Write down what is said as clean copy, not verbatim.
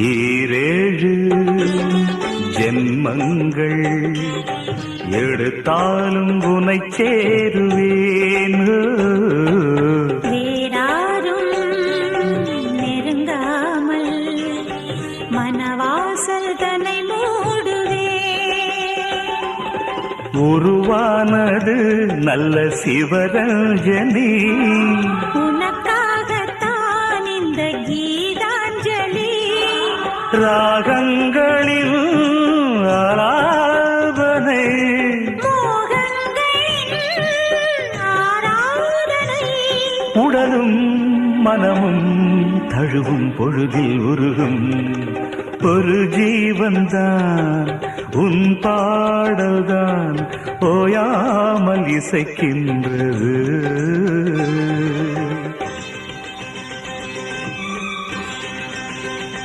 ஈரேழு ஜென்மங்கள் எடுத்தாலும் உனை சேருவேன். வேறாரும் நெருங்காமல் மனவாசல் தன்னை மூடுவே. உருவானது நல்ல சிவரஞ்சனி, உனக்காகத்தான் இந்த கீதாஞ்சலி. ராகங்களின் ஆராதனை, மோகங்களின் ஆராதனை. உடலும் மனமும் தழுவும் பொழுதில் உருகும் ஒரு ஜீவன்தான் உன் பாடல்தான் ஓயாமல் இசைக்கின்றது.